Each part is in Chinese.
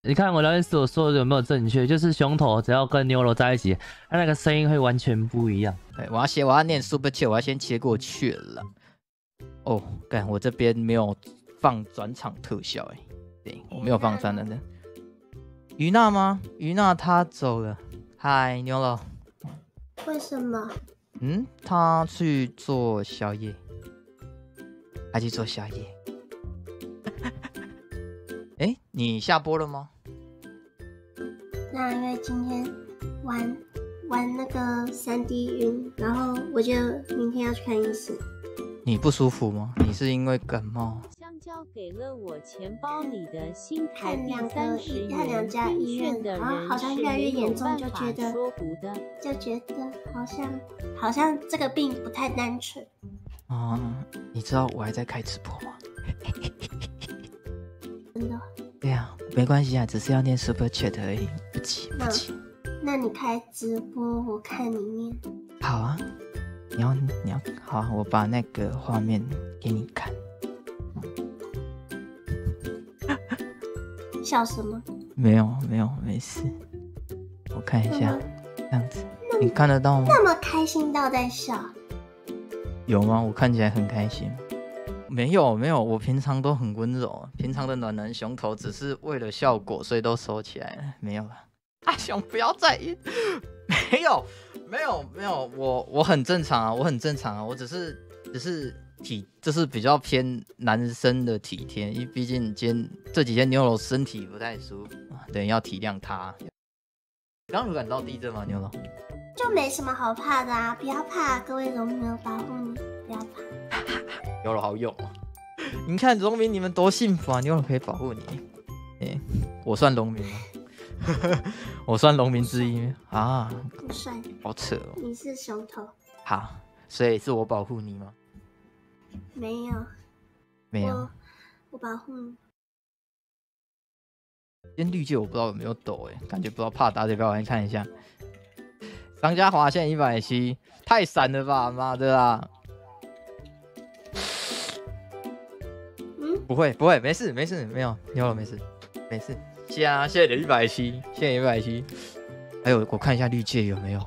你看我聊天室我说的有没有正确？就是熊头只要跟牛肉在一起，它那个声音会完全不一样。对，我要念 Super Chat，我要先切过去了。哦，干，我这边没有放转场特效哎，对我没有放3的。于娜吗？于娜她走了。嗨，牛肉。为什么？她去做宵夜。她去做宵夜。哎，你下播了吗？那因为今天玩那个3D 云，然后我就明天要去看医生。你不舒服吗？你是因为感冒？香蕉给了我钱包里的新台币看30元。两家医院，然后好像越来越严重，就觉得好像这个病不太单纯。你知道我还在开直播吗？真的？对啊，没关系啊，只是要念 Super Chat 而已，不急不急。那你开直播，我看你念。好啊，你要好啊，我把那个画面给你看。笑什么？没有，没事。我看一下，这样子，你看得到吗？那么开心到在笑？有吗？我看起来很开心。没有，我平常都很温柔，平常的暖男熊头只是为了效果，所以都收起来了，没有了。阿雄不要再没有，我很正常啊，我只是就是比较偏男生的体贴，因为毕竟这几天牛肉身体不太舒服，等要体谅他。刚有感到地震吗？牛肉就没什么好怕的啊，不要怕，各位农民保护你，不要怕。牛肉好勇哦！你看农民你们多幸福啊，牛肉可以保护你。我算农民吗？我算农民之一啊？不算，好扯哦。你是熊头。好，所以是我保护你吗？没有，我保护你。今天绿界我不知道有没有抖感觉不知道怕打嘴巴，我来看一下。商家划线170，太闪了吧，妈的啦！不会，没事，没有，牛肉没事。谢啊，谢谢你170，谢谢170。还有，我看一下绿界有没有，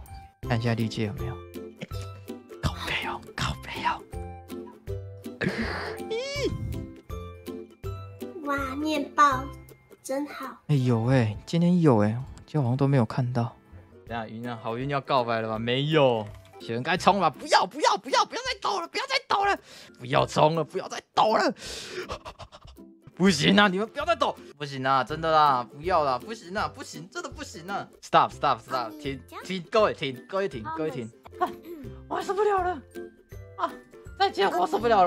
靠背哦。哇，念报真好。有今天有今天好像都没有看到。等下云啊，好运要告白了吧？没有，雪人该冲了吧？不要再抖了，不要冲了，不要再抖了。不行啊，你们不要再抖，不行啊，真的啦，不要啦，不行，真的不行啊 ！Stop， 停，各位停，我受不了了啊！再见，我受不了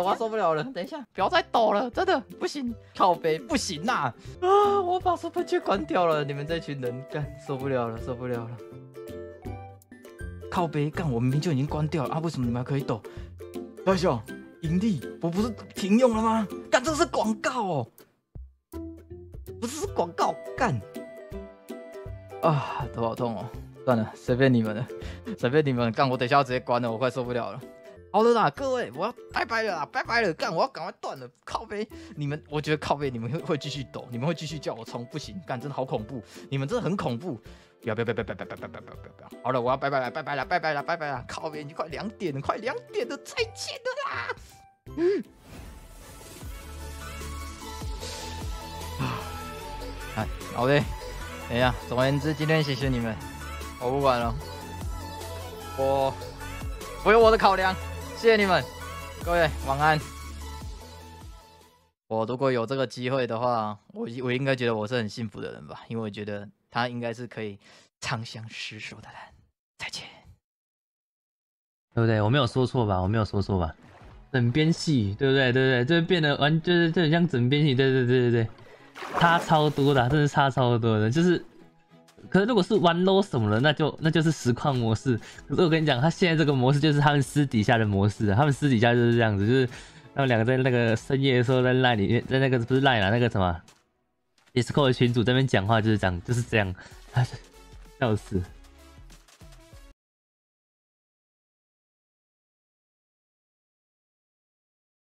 了，等一下，不要再抖了，真的不行，靠北不行啊！我把 Super Chat 关掉了，你们这群人干，受不了了，靠北干，我明明就已经关掉了啊，为什么你们还可以抖？大雄，盈利，我不是停用了吗？干，这是广告哦，不是广告，干啊，头好痛哦，算了，随便你们了，干，我等一下要直接关了，我快受不了了。好了啦，各位，我要拜拜了，干，我要赶快断了，靠北，我觉得靠北，你们会继续抖，你们会继续叫我冲，不行，干，真的好恐怖，你们真的很恐怖，不要，好了，我要拜拜了，靠北，已经快2点了，再见了啦。好嘞，等一下，总而言之，今天谢谢你们，我不管了，我有我的考量。谢谢你们，各位晚安。我如果有这个机会的话，我应该觉得我是很幸福的人吧，因为我觉得他应该是可以长相厮守的人。再见，对不对？我没有说错吧？枕边戏，对不对？这变得就是很像枕边戏，对，差超多的，真的差超多的，就是。可是如果是玩 low 什么的，那就是实况模式。可是我跟你讲，他现在这个模式就是他们私底下的模式啊，他们私底下就是这样子，就是他们两个在那个深夜的时候在 LINE 里面，在那个不是 LINE 啦，那个什么 Discord 群组这边讲话就是这样，笑死。